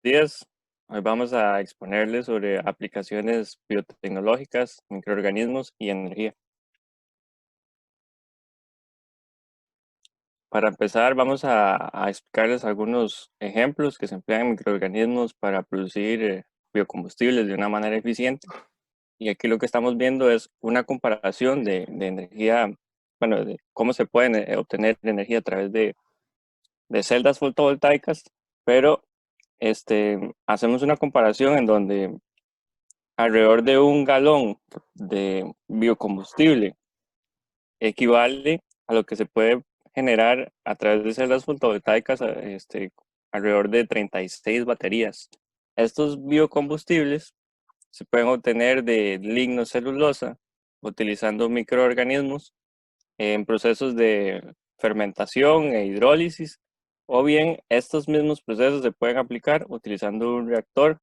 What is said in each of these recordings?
Días. Hoy vamos a exponerles sobre aplicaciones biotecnológicas, microorganismos y energía. Para empezar, vamos a explicarles algunos ejemplos que se emplean en microorganismos para producir biocombustibles de una manera eficiente. Y aquí lo que estamos viendo es una comparación de energía, bueno, de cómo se puede obtener energía a través de celdas fotovoltaicas, pero hacemos una comparación en donde alrededor de un galón de biocombustible equivale a lo que se puede generar a través de celdas fotovoltaicas, alrededor de 36 baterías. Estos biocombustibles se pueden obtener de lignocelulosa utilizando microorganismos en procesos de fermentación e hidrólisis, o bien estos mismos procesos se pueden aplicar utilizando un reactor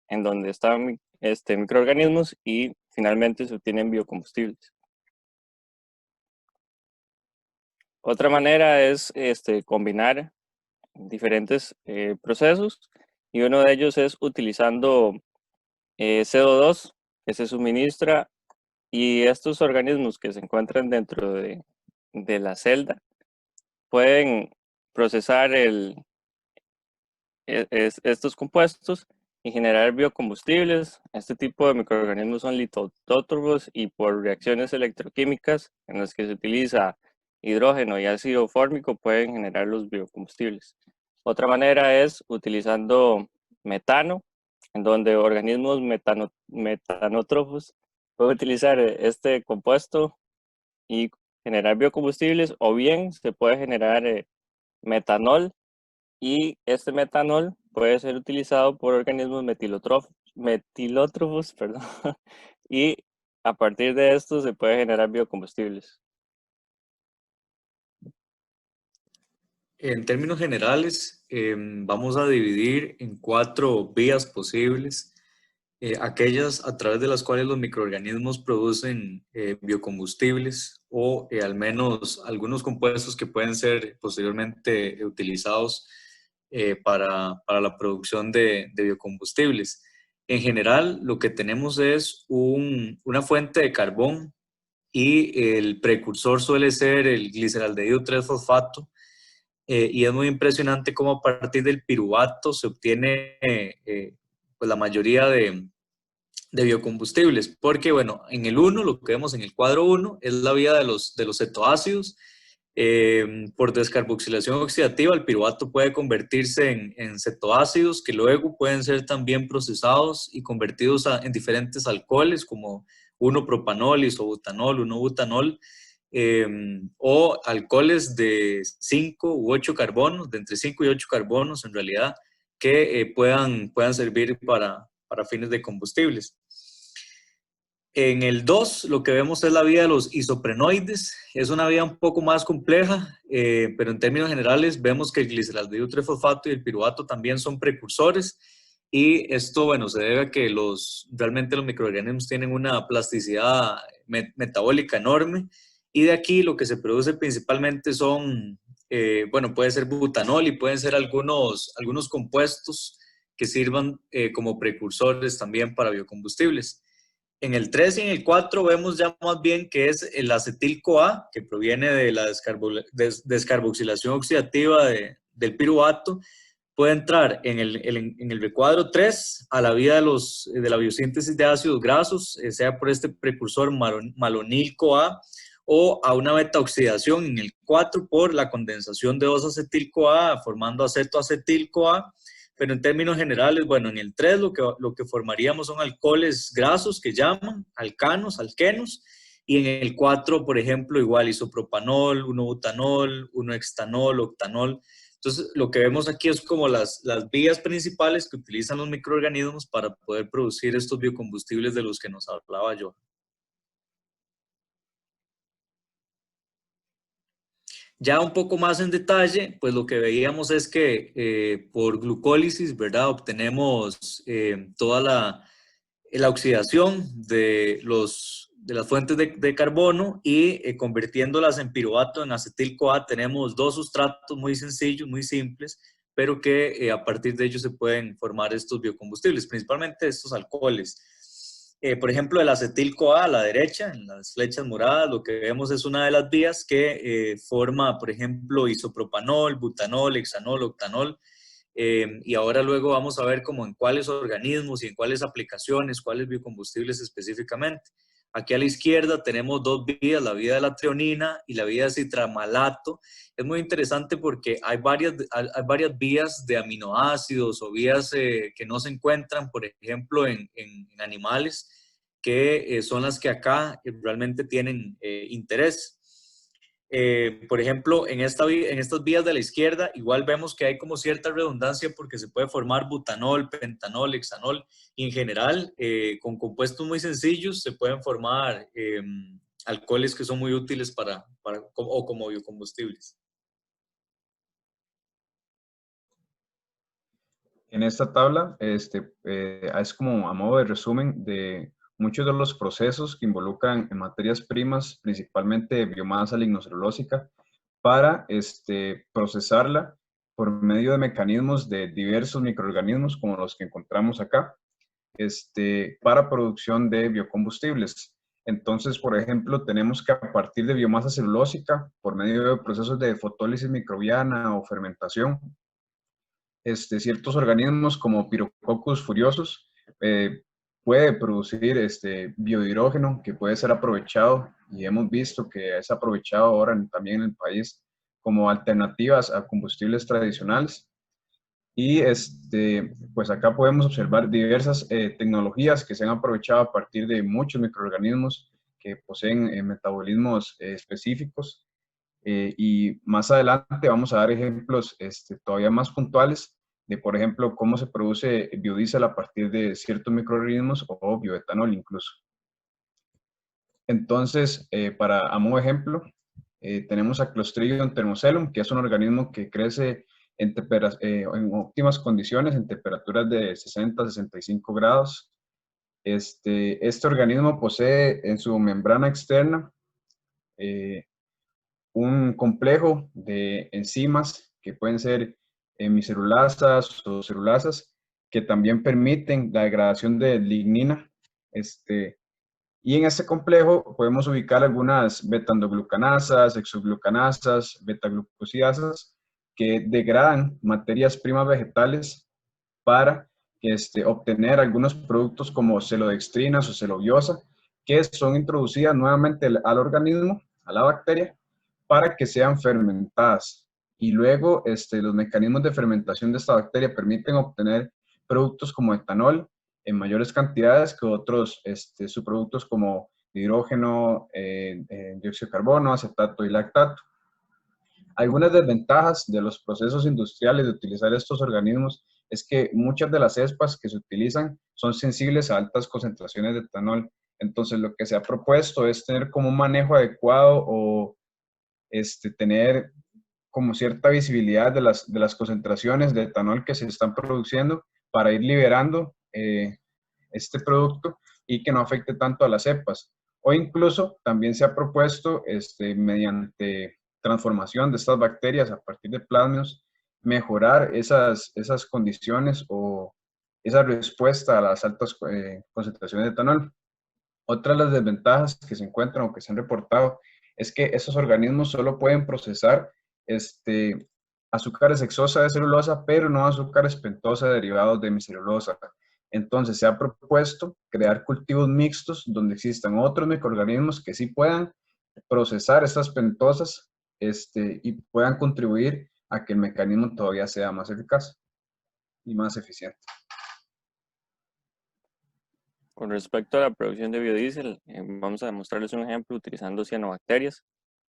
en donde están microorganismos y finalmente se obtienen biocombustibles. Otra manera es combinar diferentes procesos, y uno de ellos es utilizando CO2 que se suministra, y estos organismos que se encuentran dentro de la celda pueden procesar estos compuestos y generar biocombustibles. Este tipo de microorganismos son litótrofos, y por reacciones electroquímicas en las que se utiliza hidrógeno y ácido fórmico pueden generar los biocombustibles. Otra manera es utilizando metano, en donde organismos metanótrofos pueden utilizar este compuesto y generar biocombustibles, o bien se puede generar metanol, y este metanol puede ser utilizado por organismos metilótrofos, perdón, y a partir de esto se puede generar biocombustibles. En términos generales, vamos a dividir en cuatro vías posibles, aquellas a través de las cuales los microorganismos producen biocombustibles o al menos algunos compuestos que pueden ser posteriormente utilizados para la producción de biocombustibles. En general, lo que tenemos es una fuente de carbón y el precursor suele ser el gliceraldehído 3-fosfato. Y es muy impresionante cómo a partir del piruvato se obtiene pues la mayoría de biocombustibles, porque bueno, en el 1, lo que vemos en el cuadro 1, es la vía de los cetoácidos. Por descarboxilación oxidativa, el piruvato puede convertirse en cetoácidos que luego pueden ser también procesados y convertidos en diferentes alcoholes como 1-propanol, isobutanol, 1-butanol, o alcoholes de 5 u 8 carbonos, de entre 5 y 8 carbonos en realidad, que puedan servir para fines de combustibles. En el 2 lo que vemos es la vía de los isoprenoides. Es una vía un poco más compleja, pero en términos generales vemos que el gliceraldehído 3-fosfato y el piruvato también son precursores, y esto, bueno, se debe a que realmente los microorganismos tienen una plasticidad metabólica enorme, y de aquí lo que se produce principalmente son, bueno, puede ser butanol y pueden ser algunos compuestos que sirvan como precursores también para biocombustibles. En el 3 y en el 4 vemos ya más bien que es el acetil-CoA, que proviene de la descarboxilación oxidativa del piruvato. Puede entrar en el recuadro 3 a la vía de la biosíntesis de ácidos grasos, sea por este precursor malonil-CoA, o a una beta-oxidación en el 4 por la condensación de 2-acetil-CoA formando acetoacetil-CoA. Pero en términos generales, bueno, en el 3 lo que formaríamos son alcoholes grasos que llaman, alcanos, alquenos, y en el 4, por ejemplo, igual isopropanol, 1-butanol, 1-hextanol, octanol. Entonces, lo que vemos aquí es como las vías principales que utilizan los microorganismos para poder producir estos biocombustibles de los que nos hablaba yo. Ya un poco más en detalle, pues lo que veíamos es que por glucólisis, ¿verdad? Obtenemos toda la oxidación de las fuentes de carbono, y convirtiéndolas en piruvato, en acetil-CoA, tenemos dos sustratos muy sencillos, muy simples, pero que a partir de ellos se pueden formar estos biocombustibles, principalmente estos alcoholes. Por ejemplo, el acetil-CoA a la derecha, en las flechas moradas, lo que vemos es una de las vías que forma, por ejemplo, isopropanol, butanol, hexanol, octanol, y ahora luego vamos a ver como en cuáles organismos y en cuáles aplicaciones, cuáles biocombustibles específicamente. Aquí a la izquierda tenemos dos vías, la vía de la treonina y la vía de citramalato. Es muy interesante porque hay varias vías de aminoácidos o vías que no se encuentran, por ejemplo, en animales, que son las que acá realmente tienen interés. Por ejemplo, en estas vías de la izquierda, igual vemos que hay como cierta redundancia porque se puede formar butanol, pentanol, hexanol, y en general, con compuestos muy sencillos, se pueden formar alcoholes que son muy útiles o como biocombustibles. En esta tabla es como a modo de resumen de muchos de los procesos que involucran en materias primas, principalmente biomasa lignocelulósica, para procesarla por medio de mecanismos de diversos microorganismos como los que encontramos acá, para producción de biocombustibles. Entonces, por ejemplo, tenemos que a partir de biomasa celulósica, por medio de procesos de fotólisis microbiana o fermentación, ciertos organismos como Pirococcus furiosus puede producir biohidrógeno que puede ser aprovechado y hemos visto que es aprovechado ahora también en el país como alternativas a combustibles tradicionales. Y pues acá podemos observar diversas tecnologías que se han aprovechado a partir de muchos microorganismos que poseen metabolismos específicos. Y más adelante vamos a dar ejemplos todavía más puntuales de, por ejemplo, cómo se produce biodiesel a partir de ciertos microorganismos o bioetanol incluso. Entonces, a modo de ejemplo, tenemos a Clostridium thermocelum, que es un organismo que crece en óptimas condiciones, en temperaturas de 60 a 65 grados. Este organismo posee en su membrana externa un complejo de enzimas que pueden ser hemicelulasas o celulasas, que también permiten la degradación de lignina. Y en este complejo podemos ubicar algunas beta-endoglucanasas, hexoglucanasas, beta-glucosidasas, que degradan materias primas vegetales para obtener algunos productos como celodextrinas o celobiosa, que son introducidas nuevamente al organismo, a la bacteria, para que sean fermentadas. Y luego los mecanismos de fermentación de esta bacteria permiten obtener productos como etanol en mayores cantidades que otros subproductos como hidrógeno, dióxido de carbono, acetato y lactato. Algunas desventajas de los procesos industriales de utilizar estos organismos es que muchas de las cepas que se utilizan son sensibles a altas concentraciones de etanol. Entonces, lo que se ha propuesto es tener como un manejo adecuado o tener como cierta visibilidad de las concentraciones de etanol que se están produciendo para ir liberando este producto y que no afecte tanto a las cepas. O incluso también se ha propuesto mediante transformación de estas bacterias a partir de plasmios, mejorar esas condiciones o esa respuesta a las altas concentraciones de etanol. Otra de las desventajas que se encuentran o que se han reportado es que esos organismos solo pueden procesar azúcares hexosa de celulosa, pero no azúcares pentosa derivados de hemicelulosa. Entonces se ha propuesto crear cultivos mixtos donde existan otros microorganismos que sí puedan procesar estas pentosas y puedan contribuir a que el mecanismo todavía sea más eficaz y más eficiente. Con respecto a la producción de biodiesel, vamos a demostrarles un ejemplo utilizando cianobacterias.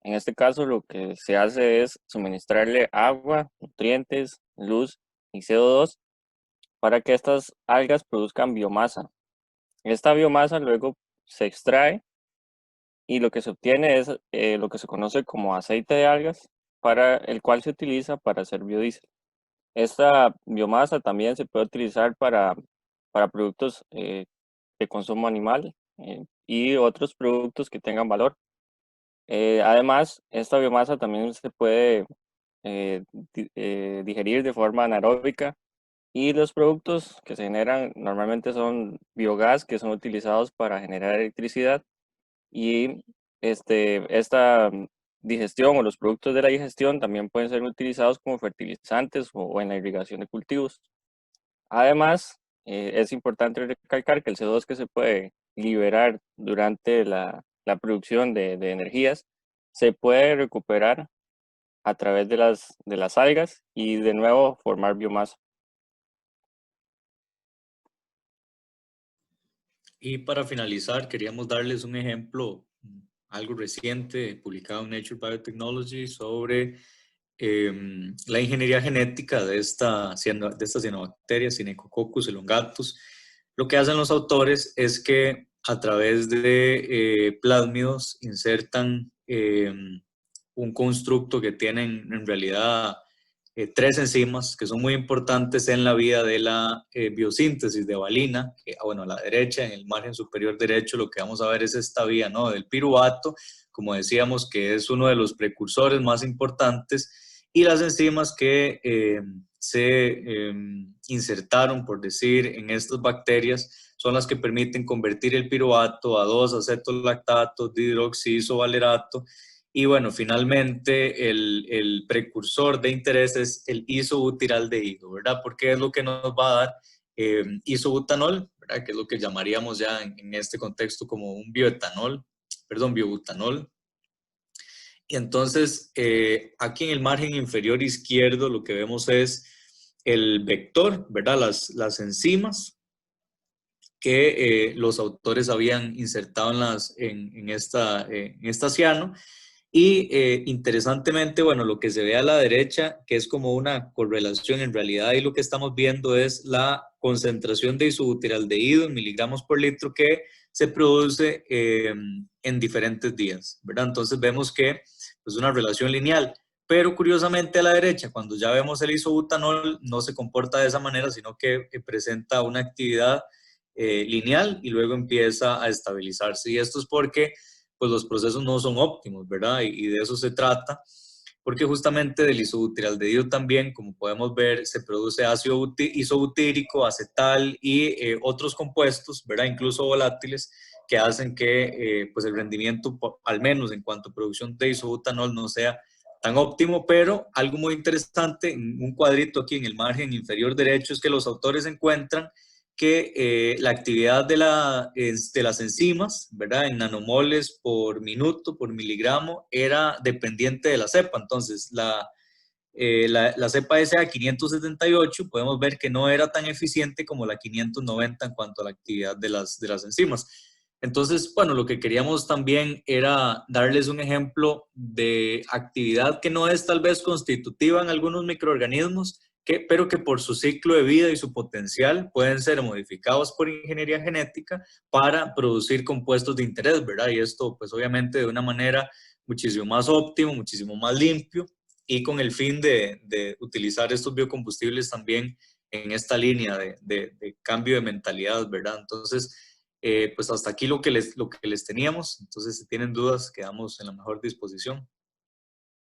En este caso, lo que se hace es suministrarle agua, nutrientes, luz y CO2 para que estas algas produzcan biomasa. Esta biomasa luego se extrae y lo que se obtiene es lo que se conoce como aceite de algas, para el cual se utiliza para hacer biodiesel. Esta biomasa también se puede utilizar para productos de consumo animal y otros productos que tengan valor. Además, esta biomasa también se puede digerir de forma anaeróbica. Y los productos que se generan normalmente son biogás que son utilizados para generar electricidad y esta digestión o los productos de la digestión también pueden ser utilizados como fertilizantes o en la irrigación de cultivos. Además, es importante recalcar que el CO2 que se puede liberar durante la producción de energías se puede recuperar a través de las algas y de nuevo formar biomasa. Y para finalizar, queríamos darles un ejemplo, algo reciente, publicado en Nature Biotechnology, sobre la ingeniería genética de estas cianobacterias, Synechococcus elongatus. Lo que hacen los autores es que a través de plásmidos insertan un constructo que tienen en realidad tres enzimas que son muy importantes en la vida de la biosíntesis de valina. Bueno, a la derecha, en el margen superior derecho, lo que vamos a ver es esta vía, ¿no?, del piruvato, como decíamos, que es uno de los precursores más importantes, y las enzimas que se insertaron, por decir, en estas bacterias, son las que permiten convertir el piruvato a 2-acetolactato, dihidroxiisovalerato. Y bueno, finalmente el precursor de interés es el isobutiraldehído, ¿verdad? Porque es lo que nos va a dar isobutanol, ¿verdad? Que es lo que llamaríamos ya en este contexto como un bioetanol, perdón, biobutanol. Y entonces, aquí en el margen inferior izquierdo lo que vemos es el vector, ¿verdad? Las enzimas que los autores habían insertado en esta ciano. Y interesantemente, bueno, lo que se ve a la derecha, que es como una correlación en realidad, y lo que estamos viendo es la concentración de isobutiraldehído en miligramos por litro que se produce en diferentes días, ¿verdad? Entonces vemos que es pues, una relación lineal, pero curiosamente a la derecha, cuando ya vemos el isobutanol, no se comporta de esa manera, sino que presenta una actividad lineal y luego empieza a estabilizarse. Y esto es porque pues los procesos no son óptimos, ¿verdad? Y de eso se trata, porque justamente del isobutiraldehído también, como podemos ver, se produce ácido isobutírico, acetal y otros compuestos, ¿verdad? Incluso volátiles, que hacen que pues el rendimiento, al menos en cuanto a producción de isobutanol, no sea tan óptimo. Pero algo muy interesante, en un cuadrito aquí en el margen inferior derecho, es que los autores encuentran que la actividad de las enzimas, ¿verdad?, en nanomoles por minuto, por miligramo, era dependiente de la cepa. Entonces, la cepa SA578 podemos ver que no era tan eficiente como la 590 en cuanto a la actividad de las enzimas. Entonces, bueno, lo que queríamos también era darles un ejemplo de actividad que no es tal vez constitutiva en algunos microorganismos, pero que por su ciclo de vida y su potencial pueden ser modificados por ingeniería genética para producir compuestos de interés, ¿verdad? Y esto, pues obviamente de una manera muchísimo más óptima, muchísimo más limpio, y con el fin de utilizar estos biocombustibles también en esta línea de cambio de mentalidad, ¿verdad? Entonces, pues hasta aquí lo que les teníamos. Entonces, si tienen dudas, quedamos en la mejor disposición.